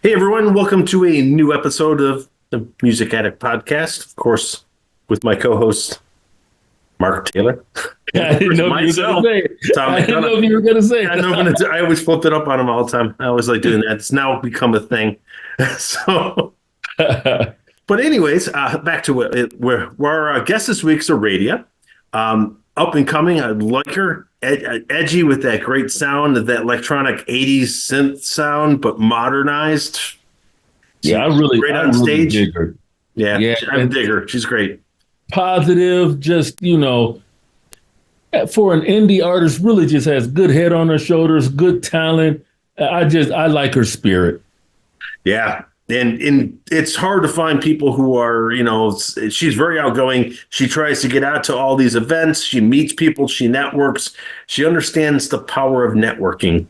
Hey everyone, welcome to a new episode of the Music Addict Podcast. Of course, with my co-host Mark Taylor. I didn't know if you were going to say it. Tom I didn't know McDonough. if you were going to say I know, it. I always flip it up on him all the time. I always like doing that. It's now become a thing. So, but anyways, back to where our guest this week's ARADIA. Up and coming, I like her. Edgy with that great sound, that electronic 80s synth sound, but modernized. Yeah, Great on stage. Dig her. Yeah, I dig her. She's great. Positive, just, for an indie artist, really just has good head on her shoulders, good talent. I like her spirit. Yeah. And it's hard to find people who are, she's very outgoing. She tries to get out to all these events. She meets people. She networks. She understands the power of networking.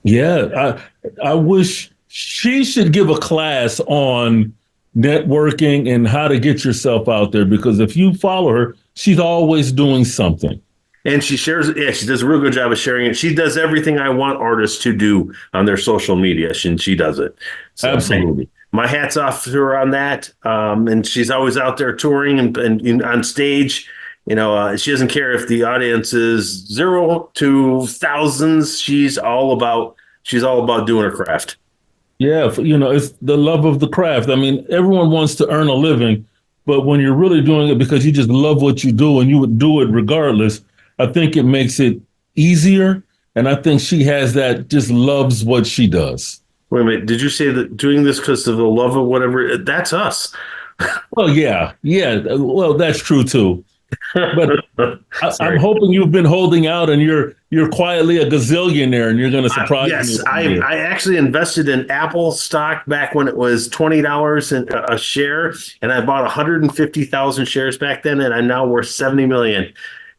Yeah, I wish she should give a class on networking and how to get yourself out there, because if you follow her, she's always doing something. And she shares, she does a real good job of sharing it. She does everything I want artists to do on their social media, and she does it. So, Absolutely. My hat's off to her on that. And she's always out there touring and on stage. She doesn't care if the audience is 0 to thousands. She's all about doing her craft. Yeah, it's the love of the craft. I mean, everyone wants to earn a living, but when you're really doing it because you just love what you do and you would do it regardless, I think it makes it easier. And I think she has that, just loves what she does. Wait a minute. Did you say that doing this because of the love of whatever? That's us. Well, yeah. Well, that's true too. But I'm hoping you've been holding out and you're quietly a gazillionaire and you're going to surprise me. Yes, I actually invested in Apple stock back when it was $20 a share, and I bought 150,000 shares back then, and I'm now worth 70 million.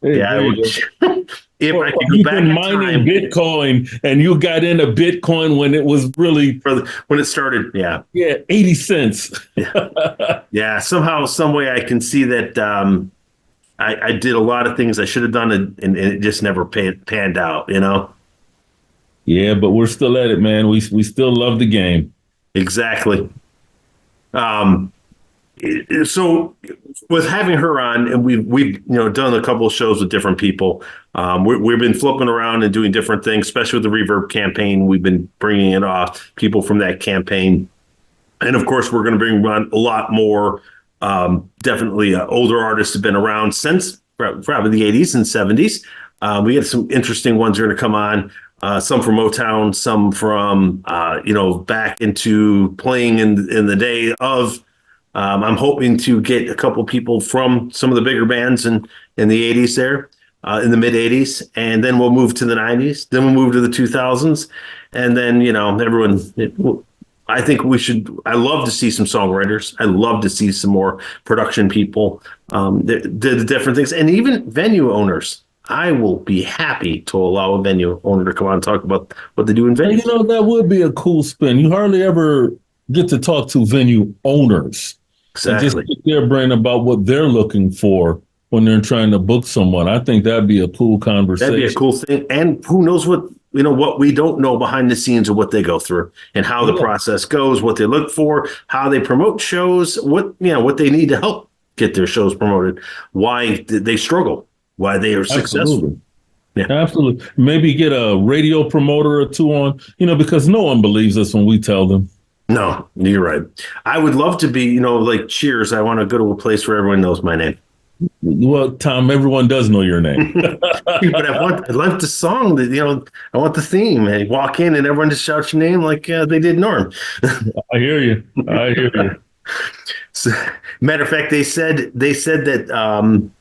If I could go back in mining Bitcoin, and you got into Bitcoin when it was really when it started, 80 cents. Yeah. Somehow, some way, I can see that. I did a lot of things I should have done, and it just never panned out, Yeah, but we're still at it, man. We still love the game. Exactly. So with having her on, and we've done a couple of shows with different people. We've been flipping around and doing different things, especially with the Reverb campaign. We've been bringing in people from that campaign, and of course, we're going to bring on a lot more. Definitely older artists have been around since probably the 80s and 70s. We have some interesting ones that are going to come on, some from Motown, some from, back into playing in the day of. I'm hoping to get a couple people from some of the bigger bands in the 80s there, in the mid 80s. And then we'll move to the 90s. Then we'll move to the 2000s. And then, everyone... I think I love to see some songwriters. I love to see some more production people, the different things, and even venue owners. I will be happy to allow a venue owner to come on and talk about what they do in venues. That would be a cool spin. You hardly ever get to talk to venue owners. Exactly. And just pick their brain about what they're looking for when they're trying to book someone. I think that'd be a cool conversation. That'd be a cool thing. And who knows what we don't know behind the scenes of what they go through and how the process goes, what they look for, how they promote shows, what they need to help get their shows promoted, why they struggle, why they are successful. Yeah, absolutely. Maybe get a radio promoter or two on, because no one believes us when we tell them. No, you're right. I would love to be, like Cheers. I want to go to a place where everyone knows my name. Well, Tom, everyone does know your name. But I like the song that, I want the theme. And you walk in and everyone just shouts your name like they did Norm. I hear you. So, matter of fact, they said that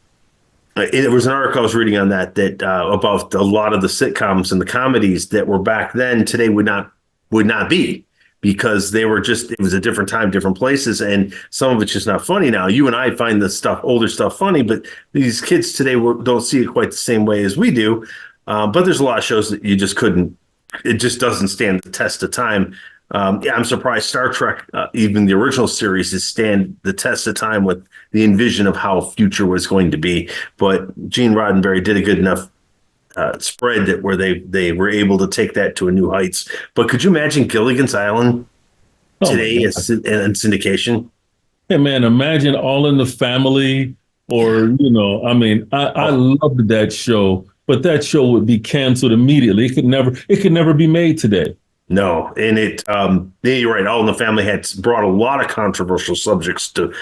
it was an article I was reading on that about a lot of the sitcoms and the comedies that were back then today would not be. Because it was a different time, different places, and some of it's just not funny now. You and I find the older stuff funny, but these kids today don't see it quite the same way as we do. But there's a lot of shows that you just couldn't. It just doesn't stand the test of time. I'm surprised Star Trek, even the original series, is stand the test of time with the envision of how future was going to be. But Gene Roddenberry did a good enough spread that where they were able to take that to a new heights. But could you imagine Gilligan's Island Oh my today God. is in syndication. Hey man, imagine All in the Family, or I mean, I Oh, loved that show, but that show would be canceled immediately. It could never be made today. no, and yeah, you're right. All in the Family had brought a lot of controversial subjects to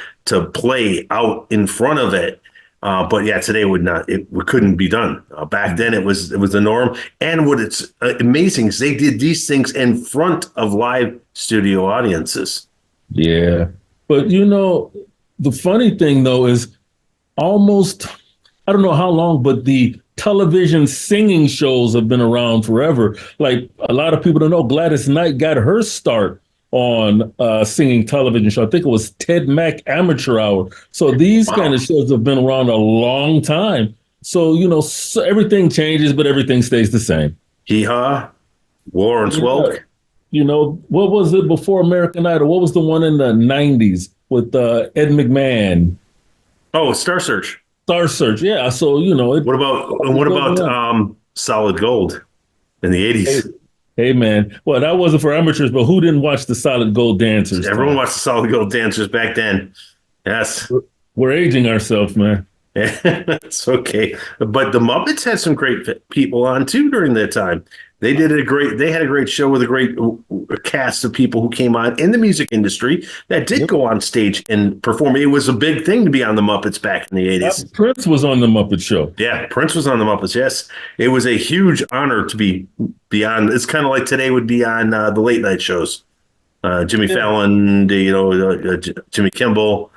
play out in front of it. But yeah, today would not. It couldn't be done. Back then, it was the norm. And what it's amazing is they did these things in front of live studio audiences. Yeah. But the funny thing though is almost, I don't know how long, but the television singing shows have been around forever. Like a lot of people don't know, Gladys Knight got her start on singing television show. I think it was Ted Mack Amateur Hour. So these kind Wow. of shows have been around a long time. So, so everything changes, but everything stays the same. Hee Haw, Lawrence Yeah. Welk. What was it before American Idol? What was the one in the 90s with Ed McMahon? Oh, Star Search. Star Search. Yeah. So, What about and it's what going about on. Solid Gold in the Hey, 80s? hey, man. Well, that wasn't for amateurs, but who didn't watch the Solid Gold Dancers, Everyone Tom? watched the Solid Gold Dancers back then. Yes. We're aging ourselves, man. It's okay. But the Muppets had some great people on too during that time. They had a great show with a great cast of people who came on in the music industry that did Yep. go on stage and perform. It was a big thing to be on the Muppets back in the 80s. Prince was on the Muppet Show. Yeah, Prince was on the Muppets. Yes, it was a huge honor to be on. It's kind of like today would be on the late night shows. Jimmy Yeah. Fallon, Jimmy Kimmel.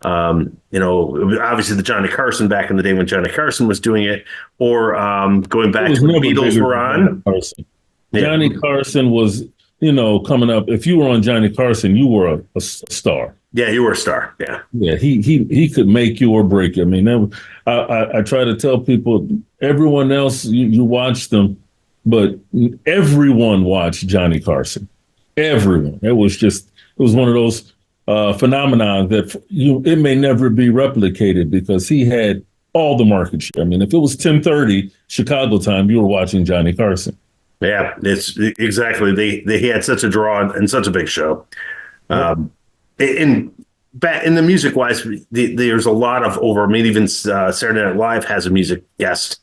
Obviously the Johnny Carson back in the day when Johnny Carson was doing it, or going It back was to when the never Beatles bigger were than Johnny on. Carson. Yeah, Johnny Carson was, coming up. If you were on Johnny Carson, you were a star. yeah, you were a star. Yeah, Yeah, he could make you or break you. I mean, I try to tell people, everyone else, you watch them, but everyone watched Johnny Carson. Everyone. It was one of those phenomenon that it may never be replicated because he had all the market share. I mean, if it was 10:30 Chicago time, you were watching Johnny Carson. yeah, it's exactly. They had such a draw and such a big show. Yep. In in the music wise, there's a lot of over. I mean, even Saturday Night Live has a music guest.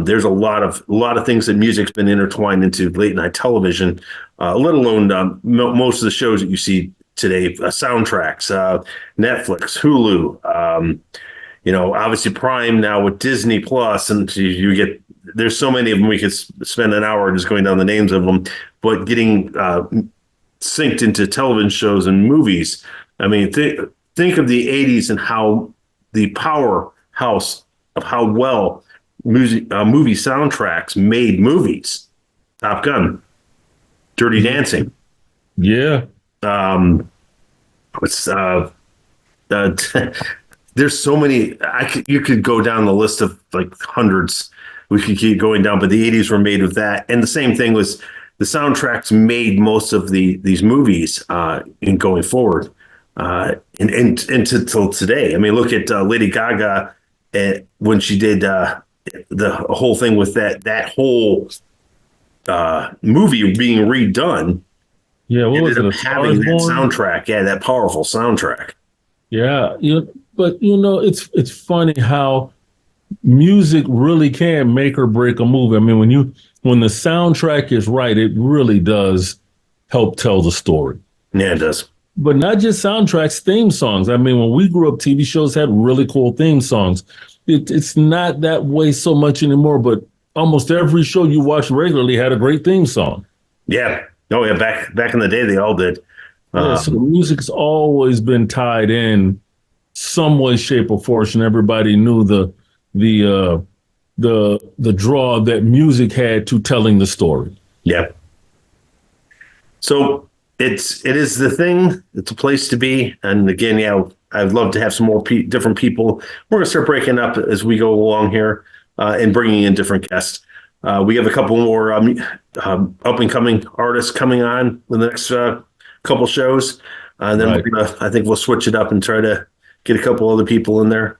There's a lot of things that music's been intertwined into late night television, let alone most of the shows that you see today, soundtracks, Netflix, Hulu, obviously Prime now with Disney Plus, and you get there's so many of them we could spend an hour just going down the names of them, but getting synced into television shows and movies. I mean, think of the '80s and how the powerhouse of how well movie soundtracks made movies. Top Gun, Dirty Dancing. Yeah. What's there's so many. You could go down the list of like hundreds. We could keep going down, but the '80s were made with that, and the same thing was the soundtracks made most of these movies in going forward, and till today. I mean, look at Lady Gaga when she did the whole thing with that whole movie being redone. Yeah. What was Ended it? up A Star having is that Born? soundtrack, yeah, that powerful soundtrack. Yeah. But it's funny how music really can make or break a movie. I mean, when the soundtrack is right, it really does help tell the story. Yeah, it does. But not just soundtracks, theme songs. I mean, when we grew up, TV shows had really cool theme songs. It's not that way so much anymore, but almost every show you watch regularly had a great theme song. Yeah. Oh yeah. Back in the day, they all did. Yeah, so music's always been tied in some way, shape, or form. Everybody knew the draw that music had to telling the story. Yeah. So it is the thing. It's a place to be. And again, yeah, I'd love to have some more different people. We're gonna start breaking up as we go along here and bringing in different guests. We have a couple more up and coming artists coming on in the next couple shows, and then Right. I think we'll switch it up and try to get a couple other people in there.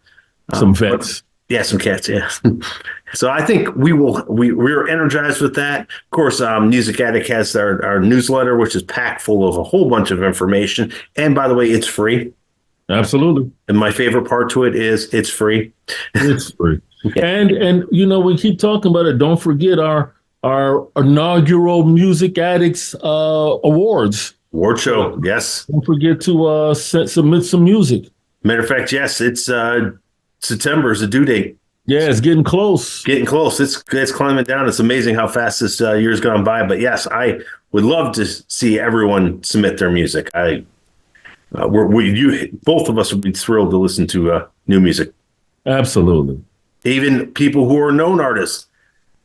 Some vets. Yeah, some cats. Yeah. So I think we're energized with that. Of course, Music Addict has our newsletter, which is packed full of a whole bunch of information. And by the way, it's free. Absolutely. And my favorite part to it is it's free. It's free. Yeah. And we keep talking about it. Don't forget our inaugural Music Addicts awards. Award show. Yes. Don't forget to submit some music. Matter of fact, yes, it's September is the due date. Yeah, it's getting close. Getting close. It's climbing down. It's amazing how fast this year's gone by. But yes, I would love to see everyone submit their music. Both of us would be thrilled to listen to new music. Absolutely. Even people who are known artists,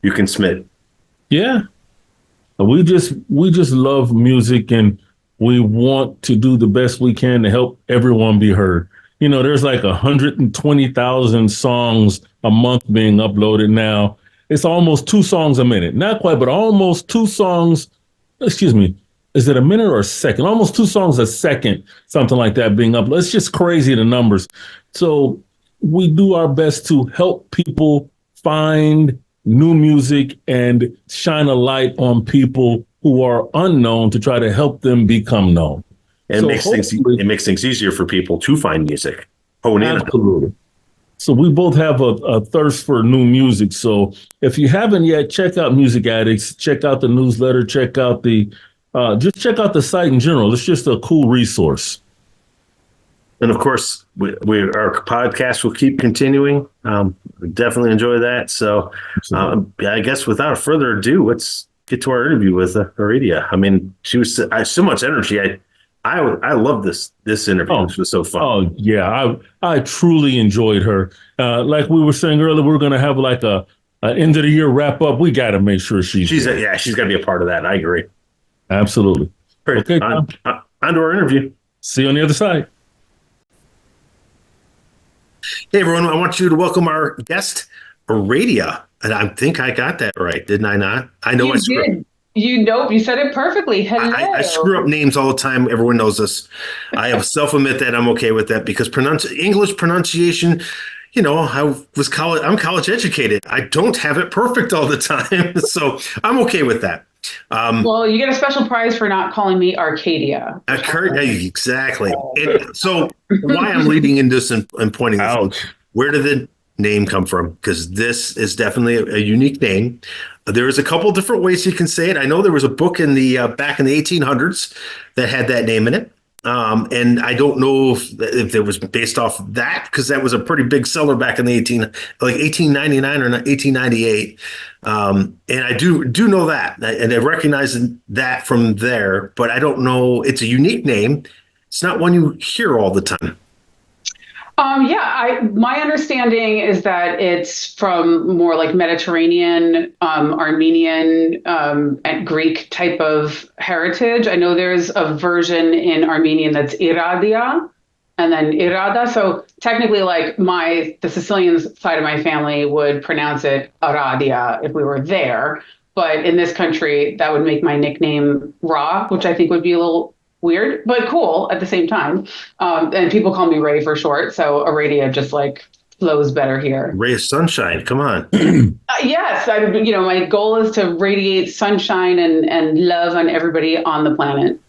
you can submit. Yeah. We just love music, and we want to do the best we can to help everyone be heard. There's like 120,000 songs a month being uploaded now. It's almost 2 songs a minute. Not quite, but almost 2 songs. Excuse me. Is it a minute or a second? Almost 2 songs a second, something like that being uploaded. It's just crazy, the numbers. So we do our best to help people find new music and shine a light on people who are unknown to try to help them become known. And it makes things easier for people to find music. Absolutely. So we both have a thirst for new music. So if you haven't yet, check out Music Addicts, check out the newsletter, check out just check out the site in general. It's just a cool resource. And of course, our podcast will keep continuing. Definitely enjoy that. So I guess without further ado, let's get to our interview with ARADIA. I mean, she was so much energy. I love this interview. It was so fun. Oh yeah, I truly enjoyed her. Like we were saying earlier, we're going to have like a end of the year wrap up. We got to make sure she's got to be a part of that. I agree. Absolutely. Great. Okay, on to our interview. See you on the other side. Hey everyone, I want you to welcome our guest, ARADIA. And I think I got that right, didn't I not? I know I did. You said it perfectly. Hello. I screw up names all the time. Everyone knows this. I have self-admit that I'm okay with that because English pronunciation, I'm college educated. I don't have it perfect all the time. So I'm okay with that. Well, you get a special prize for not calling me Arcadia. Exactly. So why I'm leading into this and pointing this out, where did the name come from? Because this is definitely a unique name. There's a couple different ways you can say it. I know there was a book in the back in the 1800s that had that name in it. And I don't know if it was based off that, because that was a pretty big seller back in the 1899 or 1898. And I do know that, and I recognize that from there, but I don't know. It's a unique name. It's not one you hear all the time. My understanding is that it's from more like Mediterranean, Armenian, and Greek type of heritage. I know there's a version in Armenian that's ARADIA and then Irada. So technically, like the Sicilian side of my family would pronounce it ARADIA if we were there. But in this country, that would make my nickname Ra, which I think would be a little weird, but cool at the same time. And people call me Ray for short. So ARADIA just like flows better here. Ray of sunshine. Come on. Yes. My goal is to radiate sunshine and love on everybody on the planet.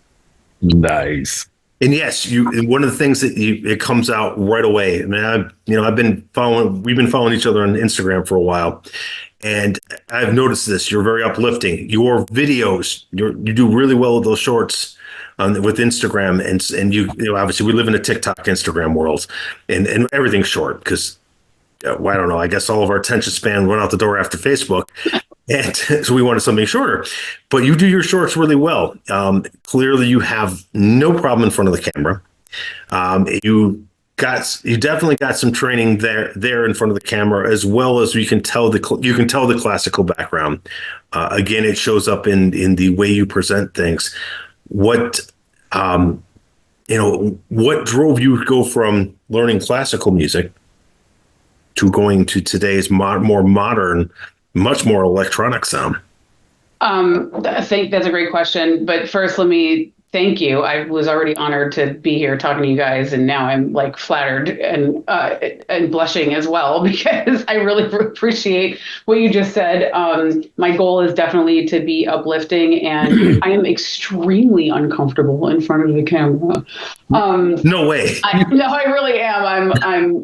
Nice. And yes, and one of the things that it comes out right away. I mean, we've been following each other on Instagram for a while. And I've noticed this. You're very uplifting. Your videos, you do really well with those shorts with Instagram, and you obviously we live in a TikTok, Instagram world, and everything's short because I don't know. I guess all of our attention span went out the door after Facebook, and so we wanted something shorter. But you do your shorts really well. Clearly, you have no problem in front of the camera. You definitely got some training there in front of the camera, as well as you can tell the classical background. Again, it shows up in the way you present things. What drove you to go from learning classical music to going to today's more modern, much more electronic sound? I think that's a great question. But first, let me Thank you. I was already honored to be here talking to you guys, and now I'm like flattered and blushing as well because I really appreciate what you just said. My goal is definitely to be uplifting, and I am extremely uncomfortable in front of the camera. No way. No, I really am.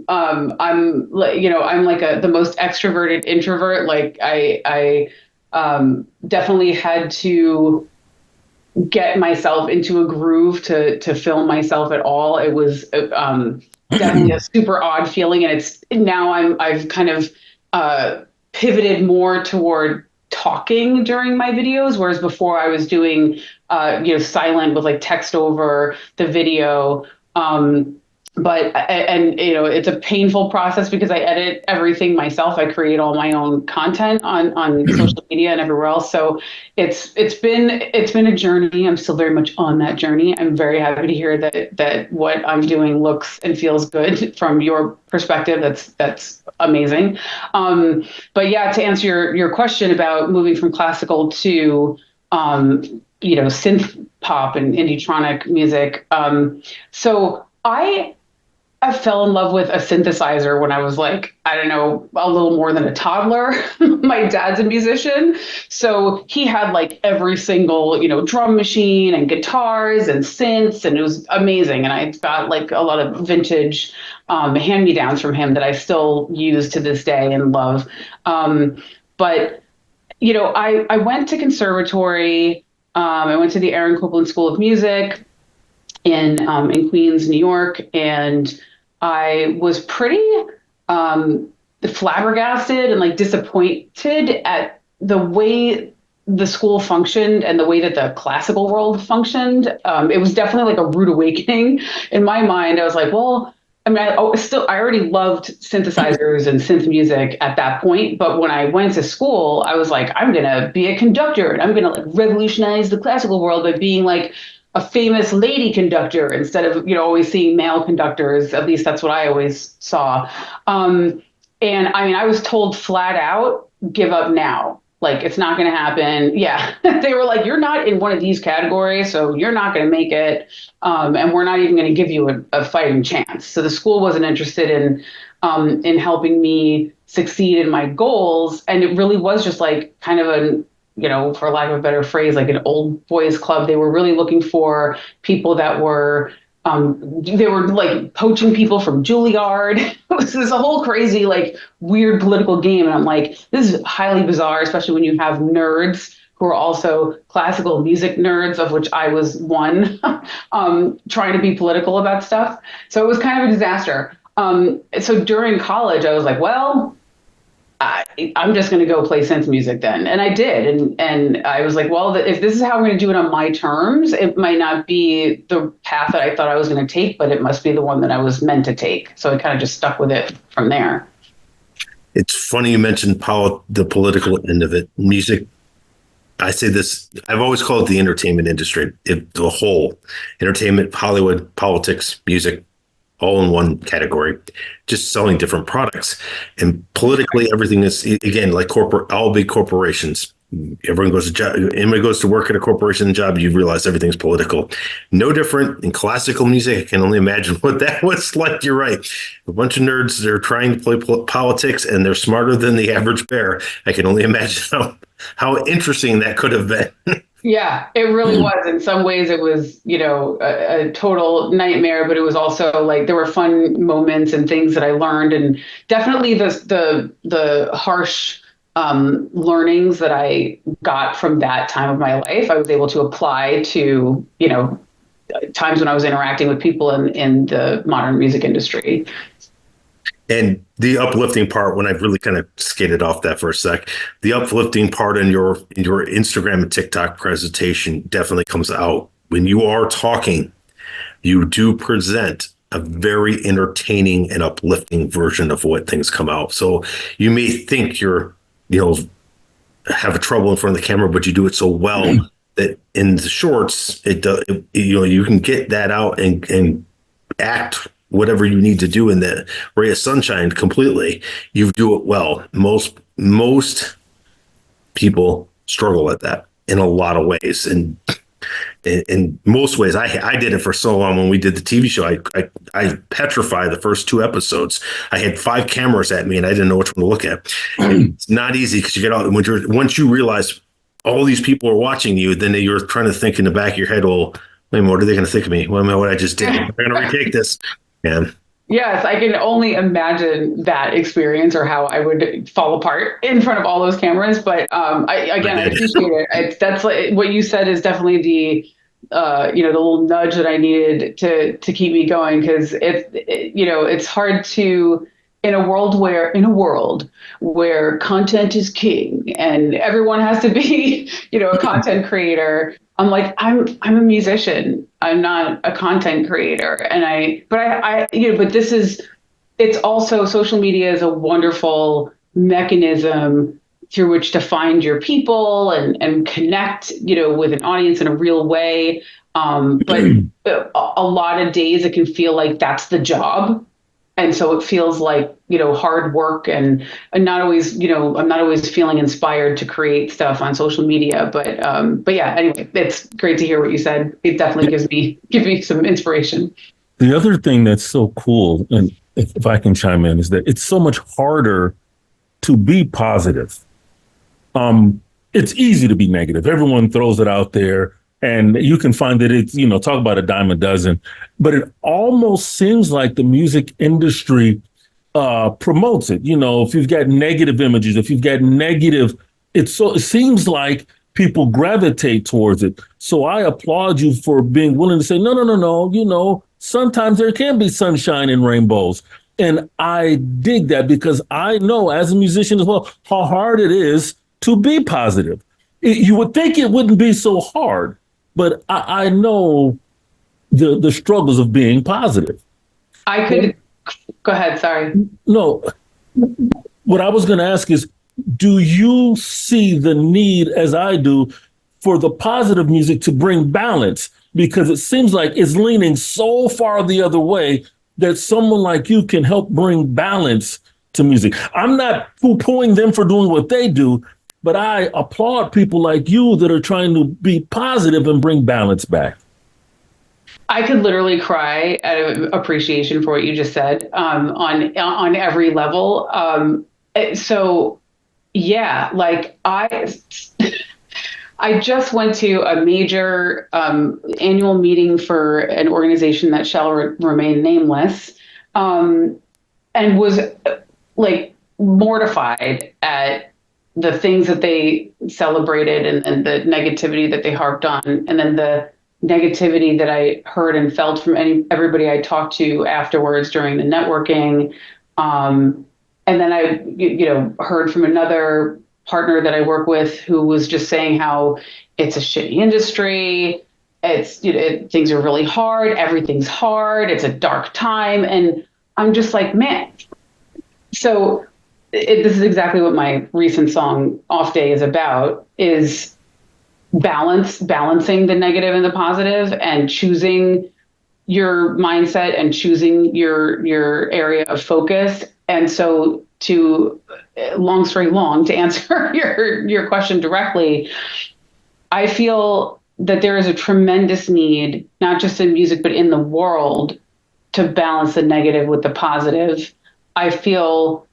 I'm like the most extroverted introvert. Like I definitely had to get myself into a groove to film myself at all. It was definitely a super odd feeling, and it's now I've kind of pivoted more toward talking during my videos, whereas before I was doing silent with like text over the video. It's a painful process because I edit everything myself. I create all my own content on social media and everywhere else. So it's been a journey. I'm still very much on that journey. I'm very happy to hear that what I'm doing looks and feels good from your perspective. That's amazing. But yeah, to answer your question about moving from classical to synth pop and indie-tronic music. So I fell in love with a synthesizer when I was like, I don't know, a little more than a toddler. My dad's a musician, so he had like every single, drum machine and guitars and synths, and it was amazing. And I got like a lot of vintage hand-me-downs from him that I still use to this day and love. But I went to conservatory. I went to the Aaron Copland School of Music in Queens, New York, and I was pretty flabbergasted and like disappointed at the way the school functioned and the way that the classical world functioned. It was definitely like a rude awakening in my mind. I was like, well, I mean, I already loved synthesizers and synth music at that point. But when I went to school, I was like, I'm going to be a conductor and I'm going to like revolutionize the classical world by being like a famous lady conductor instead of, always seeing male conductors. At least that's what I always saw. And I mean, I was told flat out, give up now. Like, it's not going to happen. Yeah. They were like, you're not in one of these categories, so you're not going to make it. And we're not even going to give you a fighting chance. So the school wasn't interested in helping me succeed in my goals. And it really was just like kind of for lack of a better phrase, like an old boys club. They were really looking for people that were, they were like poaching people from Juilliard. It was a whole crazy, like weird political game. And I'm like, this is highly bizarre, especially when you have nerds who are also classical music nerds, of which I was one, trying to be political about stuff. So it was kind of a disaster. So during college, I was like, well, I'm just going to go play synth music then. And I did. And I was like, well, if this is how I'm going to do it on my terms, it might not be the path that I thought I was going to take, but it must be the one that I was meant to take. So I kind of just stuck with it from there. It's funny you mentioned the political end of it. Music, I say this, I've always called it the entertainment industry, the whole entertainment, Hollywood, politics, music, all in one category, just selling different products. And politically, everything is, again, like all big corporations. Everyone goes to job, anybody goes to work at a corporation job, you realize everything's political. No different in classical music. I can only imagine what that was like. You're right. A bunch of nerds, they're trying to play politics and they're smarter than the average bear. I can only imagine how interesting that could have been. Yeah, it really was. In some ways, it was, a total nightmare, but it was also like there were fun moments and things that I learned, and definitely the harsh learnings that I got from that time of my life, I was able to apply to, times when I was interacting with people in the modern music industry. And the uplifting part, when I've really kind of skated off that for a sec, the uplifting part in your Instagram and TikTok presentation definitely comes out. When you are talking, you do present a very entertaining and uplifting version of what things come out. So you may think you're, have a trouble in front of the camera, but you do it so well that in the shorts, you can get that out and act whatever you need to do in the ray of sunshine completely. You do it well. Most people struggle at that in a lot of ways. And in most ways, I did it for so long when we did the TV show. I petrified the first 2 episodes. I had 5 cameras at me and I didn't know which one to look at. And it's not easy because you get all once you realize all these people are watching you, then you're trying to think in the back of your head, well, wait a minute, what are they going to think of me? Well, what I just did, they're going to retake this. And yes, I can only imagine that experience or how I would fall apart in front of all those cameras. But I appreciate it. That's like, what you said is definitely the little nudge that I needed to keep me going, because it's hard to, in a world where content is king and everyone has to be a content creator. I'm like, I'm a musician. I'm not a content creator. And it's also, social media is a wonderful mechanism through which to find your people and connect, with an audience in a real way. But a lot of days it can feel like that's the job. And so it feels like, hard work and not always, I'm not always feeling inspired to create stuff on social media. But yeah, anyway, it's great to hear what you said. It definitely gives me some inspiration. The other thing that's so cool, and if I can chime in, is that it's so much harder to be positive. It's easy to be negative. Everyone throws it out there. And you can find that it's, talk about a dime a dozen, but it almost seems like the music industry promotes it. If you've got negative images, if you've got negative, it seems like people gravitate towards it. So I applaud you for being willing to say, no. Sometimes there can be sunshine and rainbows. And I dig that, because I know as a musician as well, how hard it is to be positive. You would think it wouldn't be so hard. But I know the struggles of being positive. Go ahead. Sorry. No, what I was going to ask is, do you see the need, as I do, for the positive music to bring balance? Because it seems like it's leaning so far the other way that someone like you can help bring balance to music. I'm not poo-pooing them for doing what they do, but I applaud people like you that are trying to be positive and bring balance back. I could literally cry out of appreciation for what you just said, on every level. So yeah, like I just went to a major annual meeting for an organization that shall remain nameless, and was like mortified at the things that they celebrated and the negativity that they harped on, and then the negativity that I heard and felt from everybody I talked to afterwards during the networking. And then I, heard from another partner that I work with who was just saying how it's a shitty industry. It's, things are really hard. Everything's hard. It's a dark time. And I'm just like, man. So this is exactly what my recent song Off Day is about, is balancing the negative and the positive, and choosing your mindset and choosing your area of focus. And so, long story long, to answer your question directly, I feel that there is a tremendous need, not just in music, but in the world, to balance the negative with the positive. I feel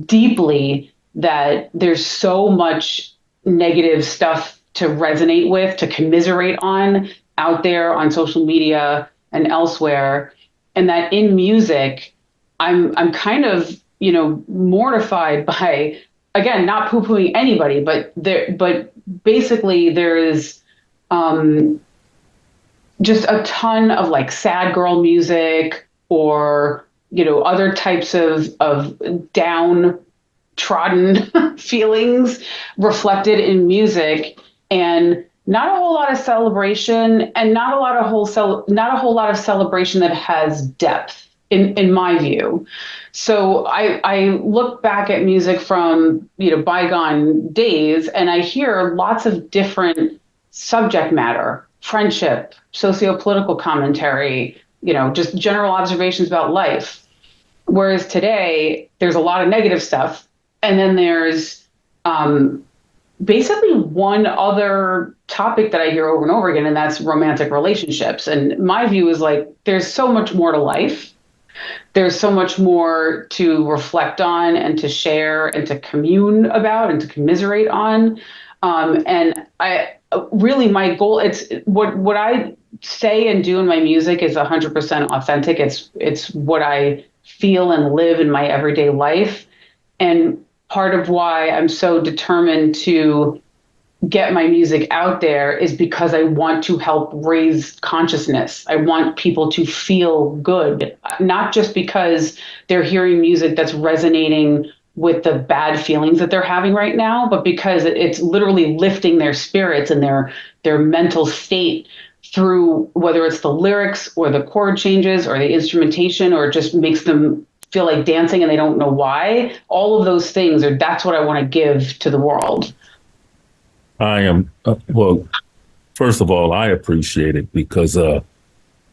deeply that there's so much negative stuff to resonate with, to commiserate on out there on social media and elsewhere. And that in music, I'm kind of, mortified by, again, not poo-pooing anybody, but basically there is just a ton of like sad girl music, or other types of downtrodden feelings reflected in music, and not a whole lot of celebration, and not a whole lot of celebration that has depth, in my view. So I look back at music from bygone days, and I hear lots of different subject matter: friendship, socio-political commentary, just general observations about life. Whereas today, there's a lot of negative stuff. And then there's basically one other topic that I hear over and over again, and that's romantic relationships. And my view is like, there's so much more to life. There's so much more to reflect on and to share and to commune about and to commiserate on. And I really, my goal, it's what I say and do in my music is 100% authentic. It's what I feel and live in my everyday life. And part of why I'm so determined to get my music out there is because I want to help raise consciousness. I want people to feel good, not just because they're hearing music that's resonating with the bad feelings that they're having right now, but because it's literally lifting their spirits and their mental state through whether it's the lyrics or the chord changes or the instrumentation, or it just makes them feel like dancing and they don't know why. All of those things, or that's what I want to give to the world. I am, well, first of all, I appreciate it because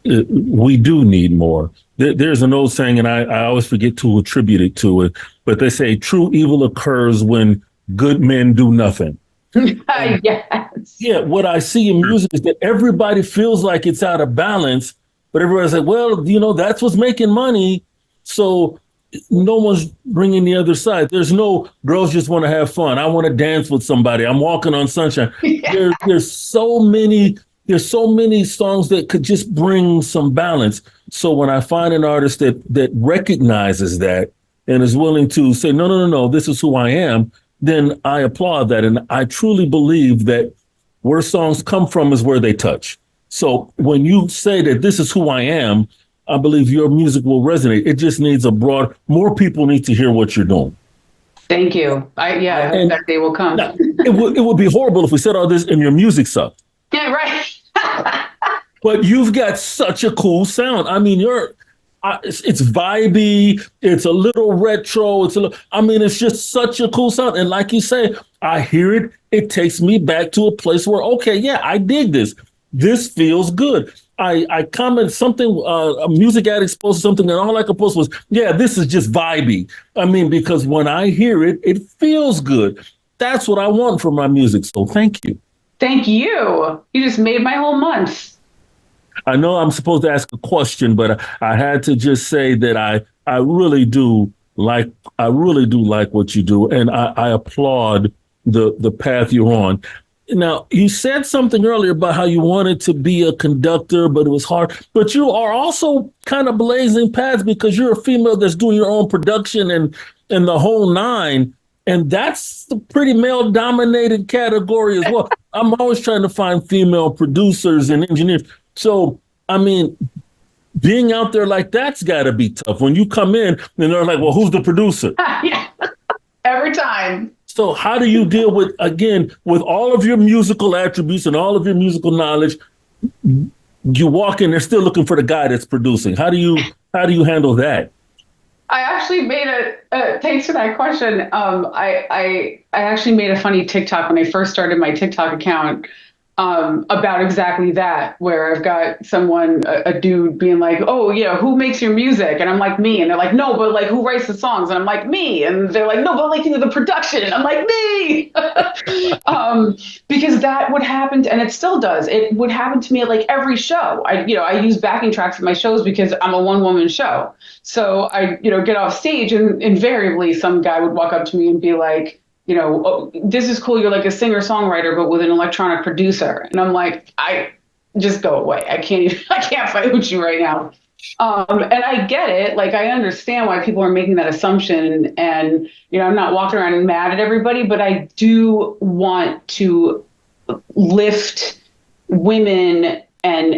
we do need more. There's an old saying, and I always forget to attribute it to it, but they say true evil occurs when good men do nothing. Yes. Yeah, what I see in music is that everybody feels like it's out of balance, but everybody's like, well, that's what's making money. So no one's bringing the other side. There's no girls just want to have fun. I want to dance with somebody. I'm walking on sunshine. Yeah. There's so many songs that could just bring some balance. So when I find an artist that recognizes that and is willing to say, no, this is who I am, then I applaud that. And I truly believe that where songs come from is where they touch. So when you say that this is who I am, I believe your music will resonate. It just needs more people need to hear what you're doing. Thank you. I hope that day will come. Now, it would be horrible if we said all this and your music sucked. Yeah, right. But you've got such a cool sound. I mean, it's vibey. It's a little retro. It's just such a cool sound. And like you say, I hear it. It takes me back to a place where, okay, yeah, I dig this. This feels good. I comment something, a music addict posted something, and all I could post was, yeah, this is just vibey. Because when I hear it, it feels good. That's what I want from my music. So thank you. Thank you. You just made my whole month. I know I'm supposed to ask a question, but I had to just say that I really do like what you do, and I applaud the path you're on. Now, you said something earlier about how you wanted to be a conductor, but it was hard. But you are also kind of blazing paths because you're a female that's doing your own production and the whole nine. And that's a pretty male-dominated category as well. I'm always trying to find female producers and engineers. So, being out there like that's got to be tough. When you come in and they're like, well, who's the producer? Yeah, every time. So how do you deal with all of your musical attributes and all of your musical knowledge? You walk in, they're still looking for the guy that's producing. How do you handle that? I actually made thanks for that question. I actually made a funny TikTok when I first started my TikTok account about exactly that, where I've got a dude being like, oh, yeah, who makes your music? And I'm like, me. And they're like, no, but like, who writes the songs? And I'm like, me. And they're like, no, but like, the production. And I'm like, me. Because that would happen, and it still does. It would happen to me at like every show. I use backing tracks for my shows because I'm a one-woman show. So I, get off stage, and invariably some guy would walk up to me and be like, oh, this is cool. You're like a singer-songwriter, but with an electronic producer. And I'm like, I just go away. I can't fight with you right now. And I get it. Like, I understand why people are making that assumption. And, I'm not walking around mad at everybody, but I do want to lift women and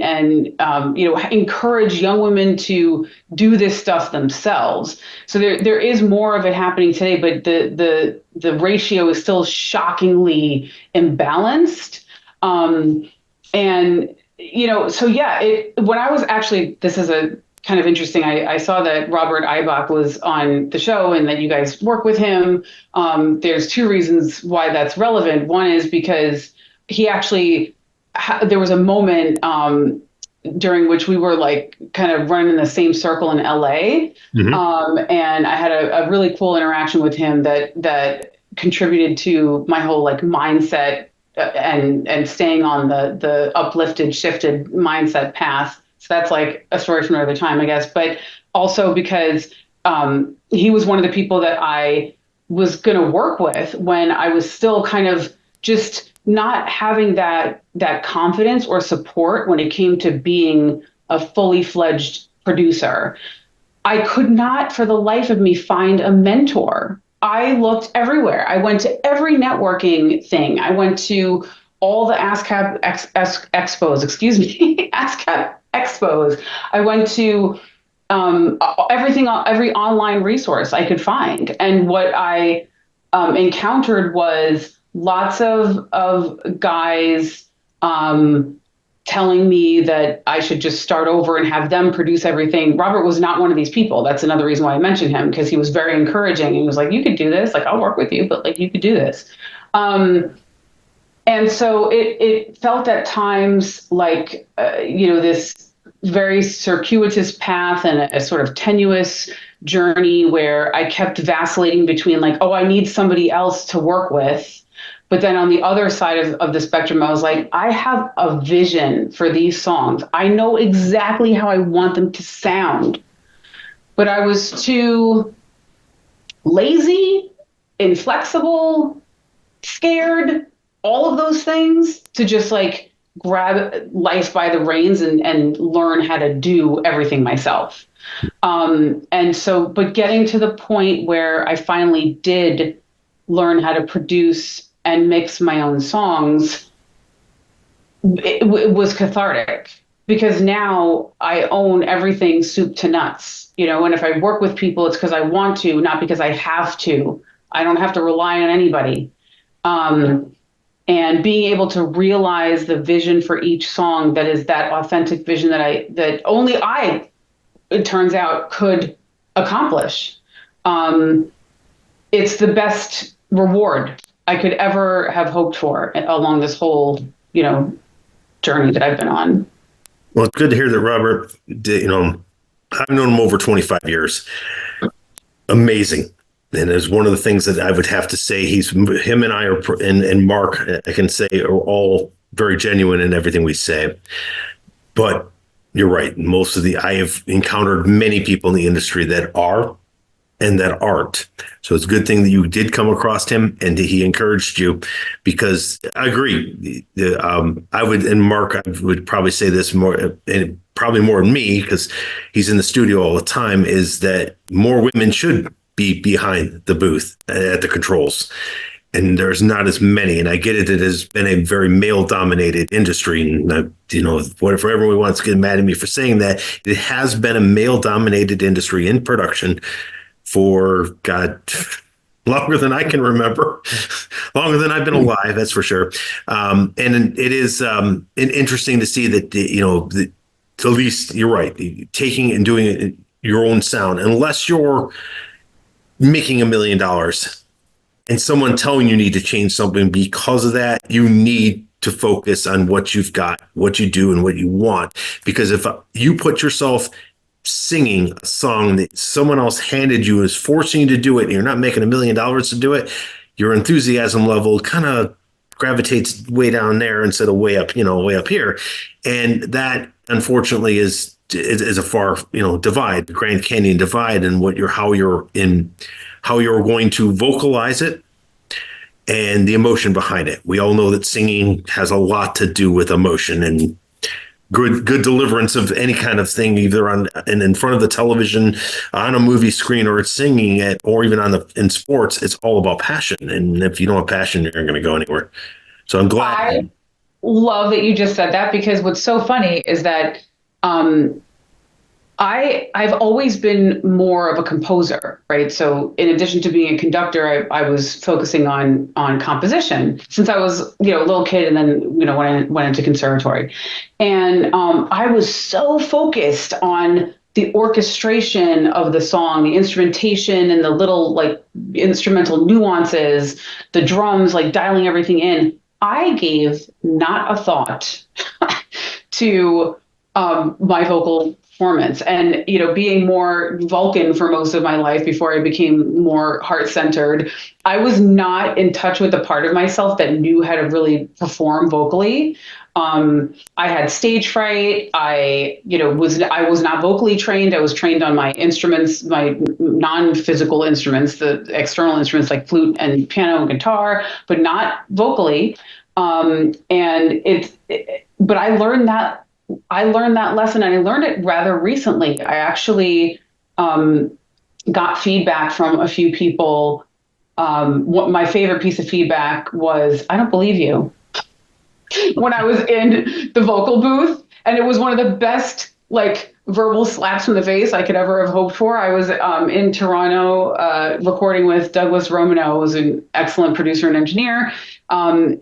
encourage young women to do this stuff themselves. So there is more of it happening today, but the ratio is still shockingly imbalanced. So yeah, when I was actually, this is a kind of interesting. I saw that Robert Eibach was on the show and that you guys work with him. There's two reasons why that's relevant. One is because he actually, there was a moment during which we were like kind of running in the same circle in LA. Mm-hmm. And I had a really cool interaction with him that contributed to my whole like mindset and staying on the uplifted, shifted mindset path. So that's like a story for another time, I guess. But also because he was one of the people that I was going to work with when I was still kind of just not having that confidence or support when it came to being a fully fledged producer. I could not for the life of me find a mentor. I looked everywhere. I went to every networking thing. I went to all the ASCAP expos, excuse me, ASCAP expos. I went to everything, every online resource I could find. And what I encountered was lots of guys telling me that I should just start over and have them produce everything. Robert was not one of these people. That's another reason why I mentioned him, because he was very encouraging. He was like, you could do this. Like, I'll work with you, but like, you could do this. And so it felt at times like, this very circuitous path and a sort of tenuous journey where I kept vacillating between like, oh, I need somebody else to work with. But then on the other side of the spectrum, I was like, I have a vision for these songs. I know exactly how I want them to sound. But I was too lazy, inflexible, scared, all of those things to just like grab life by the reins and learn how to do everything myself. And so, but getting to the point where I finally did learn how to produce and mix my own songs, it was cathartic, because now I own everything soup to nuts, and if I work with people, it's because I want to, not because I have to. I don't have to rely on anybody. And being able to realize the vision for each song that is that authentic vision that only I, it turns out, could accomplish. It's the best reward I could ever have hoped for along this whole, journey that I've been on. Well, it's good to hear that Robert did, I've known him over 25 years. Amazing. And as one of the things that I would have to say, him and I are, and Mark, I can say, are all very genuine in everything we say. But you're right. I have encountered many people in the industry that are and that aren't. So it's a good thing that you did come across him and he encouraged you, because I agree. And Mark, I would probably say this more, and probably more than me, because he's in the studio all the time, is that more women should be behind the booth at the controls. And there's not as many. And I get it. It has been a very male dominated industry. And, whatever everyone wants to get mad at me for saying that, it has been a male dominated industry in production for, God, longer than I can remember, longer than I've been alive, that's for sure. And it is interesting to see that, at least you're right, taking and doing it your own sound, unless you're making $1 million and someone telling you need to change something because of that, you need to focus on what you've got, what you do, and what you want. Because if you put yourself singing a song that someone else handed you, is forcing you to do it, and you're not making $1 million to do it, your enthusiasm level kind of gravitates way down there instead of way up here. And that, unfortunately, is a far, divide, the Grand Canyon divide, and how you're going to vocalize it and the emotion behind it. We all know that singing has a lot to do with emotion, and good deliverance of any kind of thing, either in front of the television, on a movie screen, or it's singing it, or even in sports. It's all about passion. And if you don't have passion, you're not going to go anywhere. So I'm glad. I love that you just said that, because what's so funny is that I've always been more of a composer, right? So in addition to being a conductor, I was focusing on composition since I was, a little kid, and then, when I went into conservatory. And I was so focused on the orchestration of the song, the instrumentation, and the little like instrumental nuances, the drums, like dialing everything in. I gave not a thought to my vocal performance. And, being more Vulcan for most of my life before I became more heart-centered, I was not in touch with the part of myself that knew how to really perform vocally. I had stage fright. I was not vocally trained. I was trained on my instruments, my non-physical instruments, the external instruments like flute and piano and guitar, but not vocally. But I learned that lesson, and I learned it rather recently. I actually got feedback from a few people. What my favorite piece of feedback was, "I don't believe you," when I was in the vocal booth, and it was one of the best verbal slaps in the face I could ever have hoped for. I was in Toronto recording with Douglas Romano, who's an excellent producer and engineer.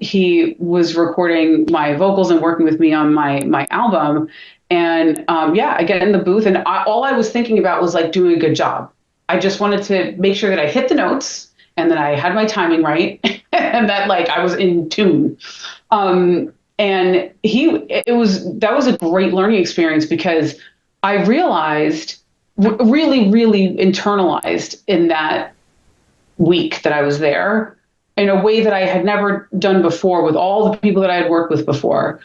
He was recording my vocals and working with me on my album. And I get in the booth, and all I was thinking about was doing a good job. I just wanted to make sure that I hit the notes and that I had my timing right and that I was in tune. And that was a great learning experience, because I realized, really, really internalized in that week that I was there, in a way that I had never done before with all the people that I had worked with before,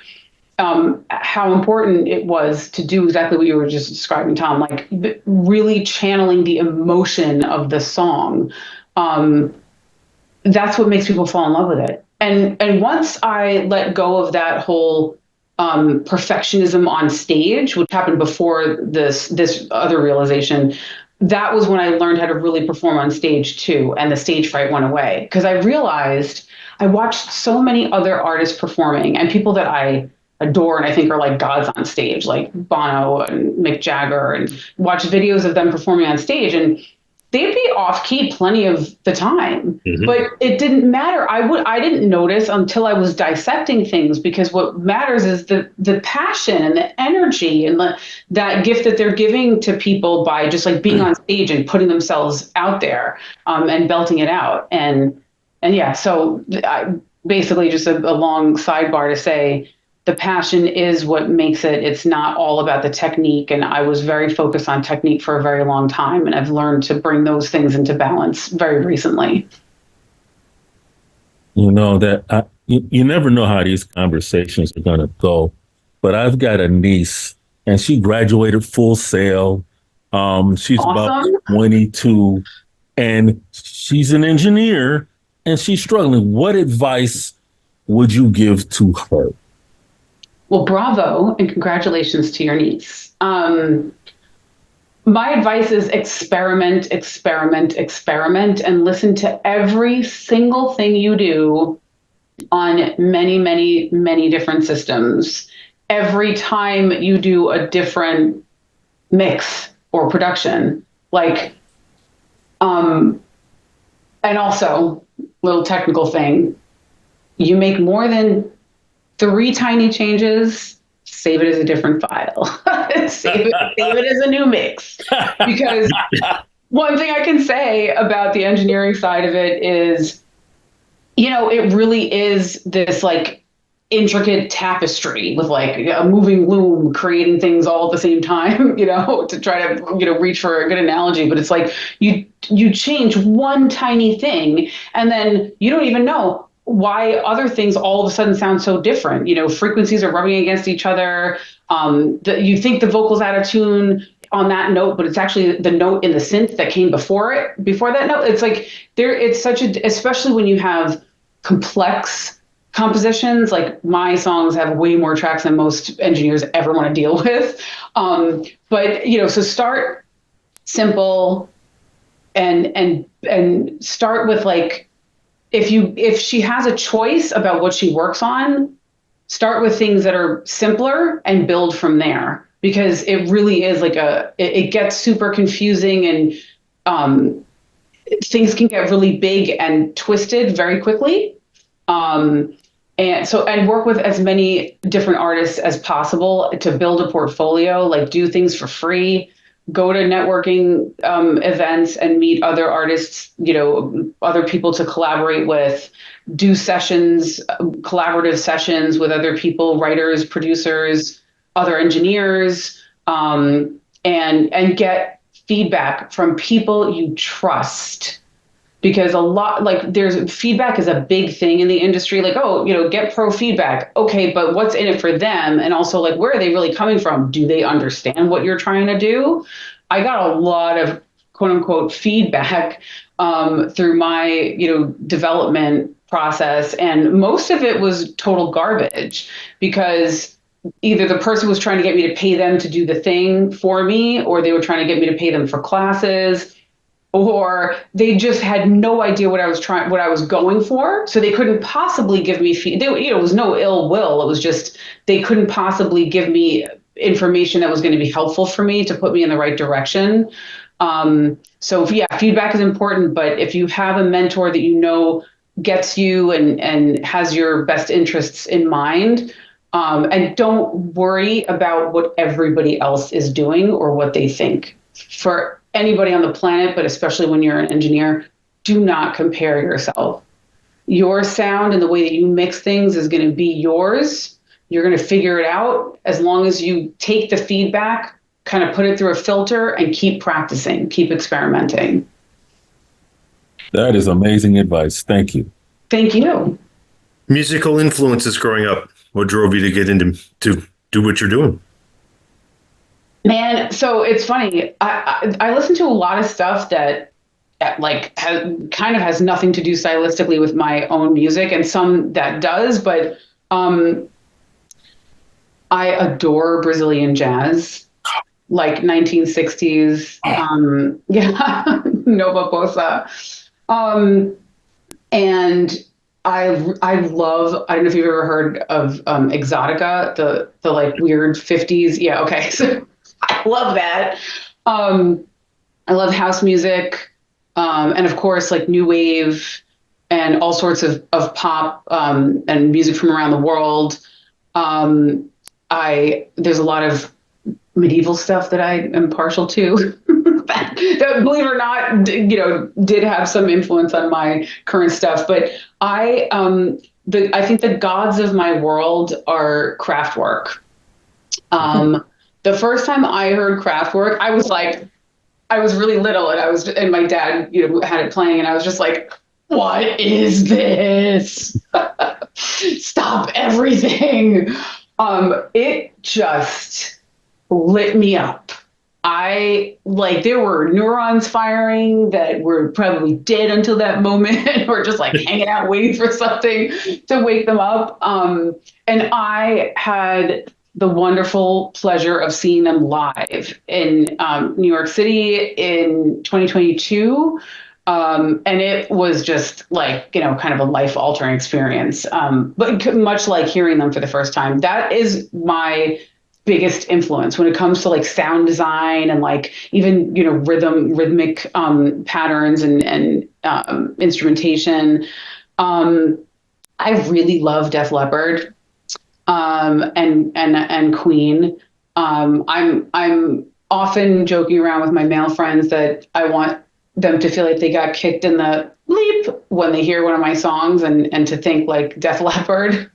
how important it was to do exactly what you were just describing, Tom, really channeling the emotion of the song. That's what makes people fall in love with it. And once I let go of that whole perfectionism on stage, which happened before this other realization, that was when I learned how to really perform on stage too, and the stage fright went away. Because I realized I watched so many other artists performing, and people that I adore and I think are gods on stage, like Bono and Mick Jagger, and watch videos of them performing on stage, and they'd be off key plenty of the time, but it didn't matter. I didn't notice until I was dissecting things, because what matters is the passion and the energy and that gift that they're giving to people by just being on stage and putting themselves out there, and belting it out. And yeah, so basically just a long sidebar to say, the passion is what makes it. It's not all about the technique. And I was very focused on technique for a very long time. And I've learned to bring those things into balance very recently. You never know how these conversations are going to go. But I've got a niece, and she graduated Full Sail. She's Awesome. about 22, and she's an engineer, and she's struggling. What advice would you give to her? Well, bravo and congratulations to your niece. My advice is experiment, experiment, experiment, and listen to every single thing you do on many, many, many different systems. Every time you do a different mix or production, and also, little technical thing, you make more than 3 tiny changes, save it as a different file. save it as a new mix. Because one thing I can say about the engineering side of it is, it really is this intricate tapestry with a moving loom creating things all at the same time, to try to, reach for a good analogy. But it's you change one tiny thing, and then you don't even know why other things all of a sudden sound so different. Frequencies are rubbing against each other. You think the vocal's out of tune on that note, but it's actually the note in the synth that came before that note. It's it's such especially when you have complex compositions, my songs have way more tracks than most engineers ever want to deal with. But so start simple and start with if she has a choice about what she works on, start with things that are simpler and build from there, because it really is it gets super confusing, and things can get really big and twisted very quickly. And work with as many different artists as possible to build a portfolio, do things for free. Go to networking events and meet other artists, other people to collaborate with, do sessions, collaborative sessions with other people, writers, producers, other engineers, and get feedback from people you trust. Because a lot, like, there's feedback is a big thing in the industry. Like, oh, get pro feedback. Okay, but what's in it for them? And also, like, where are they really coming from? Do they understand what you're trying to do? I got a lot of quote unquote feedback through my, development process. And most of it was total garbage because either the person was trying to get me to pay them to do the thing for me, or they were trying to get me to pay them for classes, or they just had no idea what I was going for. So they couldn't possibly give me it was no ill will. It was just, they couldn't possibly give me information that was going to be helpful for me to put me in the right direction. So yeah, feedback is important, but if you have a mentor that gets you and has your best interests in mind, and don't worry about what everybody else is doing or what they think. For anybody on the planet, but especially when you're an engineer, do not compare yourself. Your sound and the way that you mix things is going to be yours. You're going to figure it out as long as you take the feedback, kind of put it through a filter, and keep practicing, keep experimenting. That is amazing advice. Thank you. Thank you. Musical influences growing up. What drove you to get into to do what you're doing? Man, so it's funny. I listen to a lot of stuff that kind of has nothing to do stylistically with my own music, and some that does. But I adore Brazilian jazz, like 1960s. Yeah, Nova Bossa. And I love, I don't know if you've ever heard of Exotica, the like weird 50s. Yeah, okay. So I love that. I love house music. And of course, like new wave and all sorts of pop and music from around the world. There's a lot of medieval stuff that I am partial to. that, believe it or not, did have some influence on my current stuff. But I think the gods of my world are Kraftwerk. The first time I heard Kraftwerk, I was really little, and my dad, had it playing, and I was just like, what is this? Stop everything. It just lit me up. There were neurons firing that were probably dead until that moment, or just like hanging out waiting for something to wake them up. And I had the wonderful pleasure of seeing them live in New York City in 2022. And it was just like, kind of a life-altering experience. But much like hearing them for the first time, that is my biggest influence when it comes to like sound design and like even, rhythmic patterns and instrumentation. I really love Def Leppard. And Queen. I'm often joking around with my male friends that I want them to feel like they got kicked in the bleep when they hear one of my songs and to think like Def Leppard.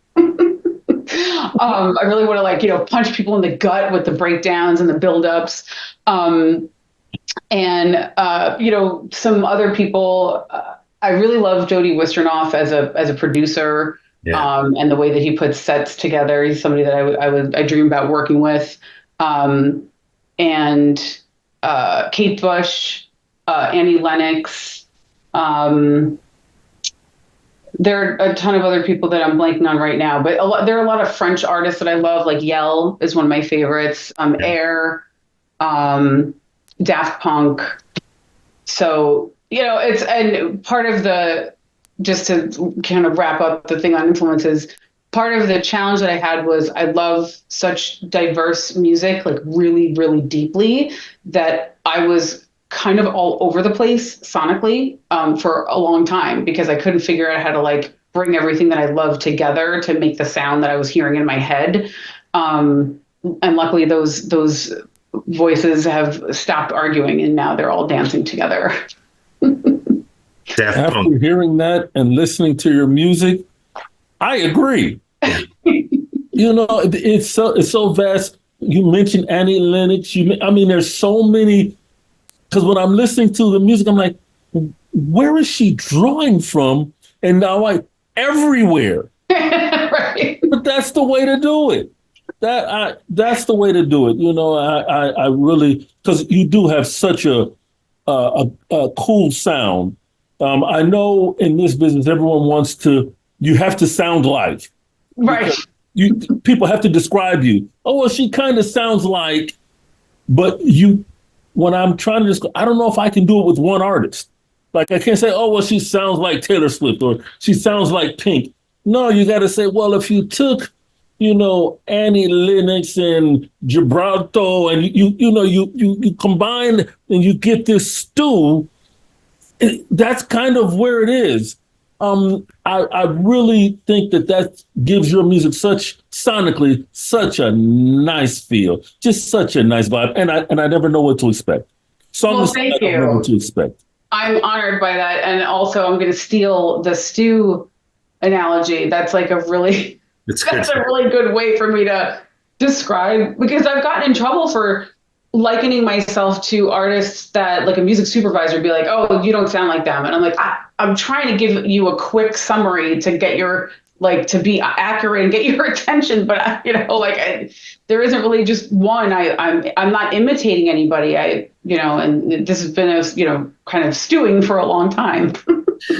I really want to punch people in the gut with the breakdowns and the buildups. Some other people, I really love Jody Wisternoff as a producer. Yeah. And the way that he puts sets together. He's somebody that I dream about working with. And Kate Bush, Annie Lennox. There are a ton of other people that I'm blanking on right now, but there are a lot of French artists that I love, like Yell is one of my favorites. Air, Daft Punk. So, and part of just to kind of wrap up the thing on influences, part of the challenge that I had was I love such diverse music, like really, really deeply, that I was kind of all over the place sonically for a long time because I couldn't figure out how to bring everything that I love together to make the sound that I was hearing in my head. And luckily those voices have stopped arguing and now they're all dancing together. After hearing that and listening to your music, I agree. It's so vast. you mentioned Annie Lennox. I mean, there's so many. Because when I'm listening to the music, I'm like, where is she drawing from? And now everywhere. Right. But that's the way to do it. That's the way to do it. I really, because you do have such a cool sound. I know in this business, everyone wants you have to sound like. Right. People have to describe you. Oh, well, she kind of sounds like, but when I'm trying to describe, I don't know if I can do it with one artist. Like I can't say, oh, well, she sounds like Taylor Swift or she sounds like Pink. No, you got to say, well, if you took, Annie Lennox and Gibraltar and you combine and you get this stew, that's kind of where it is. I really think that gives your music sonically such a nice feel, just such a nice vibe, and I never know what to expect. Well, thank you. I don't know what to expect. I'm honored by that, and also I'm going to steal the stew analogy. That's like a really good way for me to describe, because I've gotten in trouble for likening myself to artists that, like, a music supervisor would be like, oh, you don't sound like them. And I'm like, I'm trying to give you a quick summary to get to be accurate and get your attention. But, there isn't really just one. I'm not imitating anybody. And this has been kind of stewing for a long time.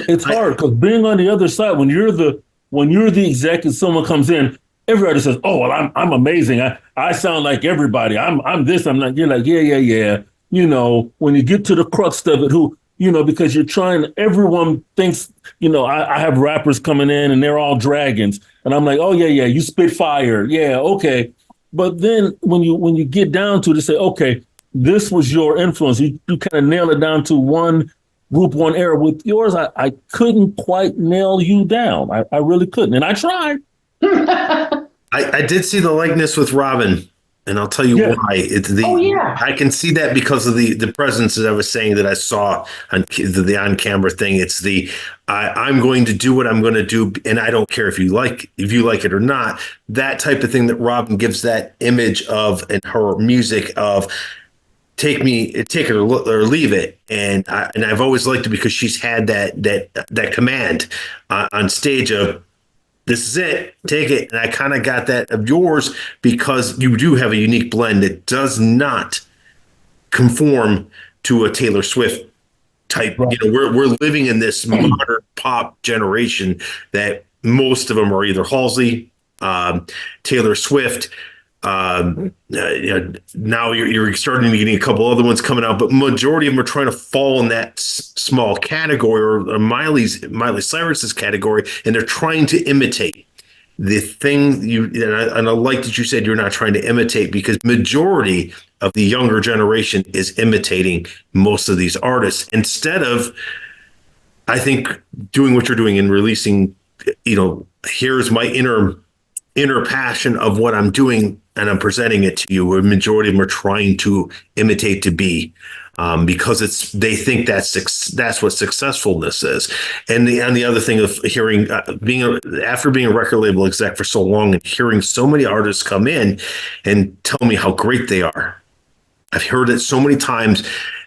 It's hard because being on the other side, when you're the exec and someone comes in, everybody says, oh, well, I'm amazing. I sound like everybody. I'm this, I'm not. You're like, yeah. When you get to the crux of it, because you're trying, everyone thinks, I have rappers coming in and they're all dragons. And I'm like, oh, yeah, you spit fire. Yeah, okay. But then when you get down to it, say, okay, this was your influence. You kind of nail it down to one group, one era. With yours, I couldn't quite nail you down. I really couldn't. And I tried. I did see the likeness with Robin, and I'll tell you why. I can see that because of the presence that I was saying that I saw on the on-camera thing. It's I'm going to do what I'm going to do, and I don't care if you like it or not. That type of thing that Robin gives that image of in her music of take it or leave it, and I've always liked it because she's had that command on stage of, this is it, take it. And I kind of got that of yours because you do have a unique blend that does not conform to a Taylor Swift type. Right. We're living in this modern pop generation that most of them are either Halsey, Taylor Swift. Now you're starting to get a couple other ones coming out, but majority of them are trying to fall in that small category or Miley Cyrus's category, and they're trying to imitate the thing and I like that you said you're not trying to imitate, because majority of the younger generation is imitating most of these artists instead of, I think, doing what you're doing and releasing, here's my inner passion of what I'm doing, and I'm presenting it to you. A majority of them are trying to imitate to be, because they think that's what successfulness is. And the other thing of hearing, after being a record label exec for so long and hearing so many artists come in and tell me how great they are. I've heard it so many times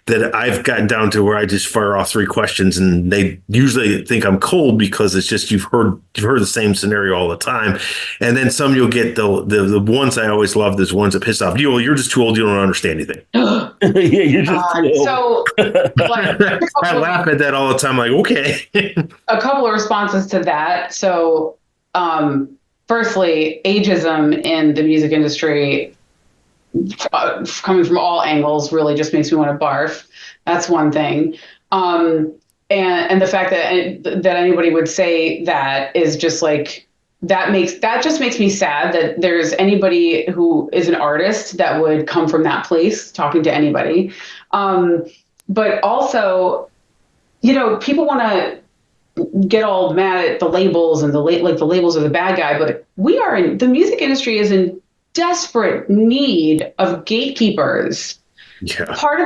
that I've gotten down to where I just fire off 3 questions, and they usually think I'm cold because it's just you've heard the same scenario all the time. And then some you'll get the ones I always love, those ones that piss off you. You're just too old. You don't understand anything. Yeah, you're just too old. So I laugh at that all the time. Like, okay. A couple of responses to that. So, firstly, ageism in the music industry, coming from all angles, really just makes me want to barf. That's one thing. And the fact that anybody would say that is just like, that just makes me sad that there's anybody who is an artist that would come from that place talking to anybody. But also, people want to get all mad at the labels and the labels are the bad guy, but the music industry is in desperate need of gatekeepers. Yeah. One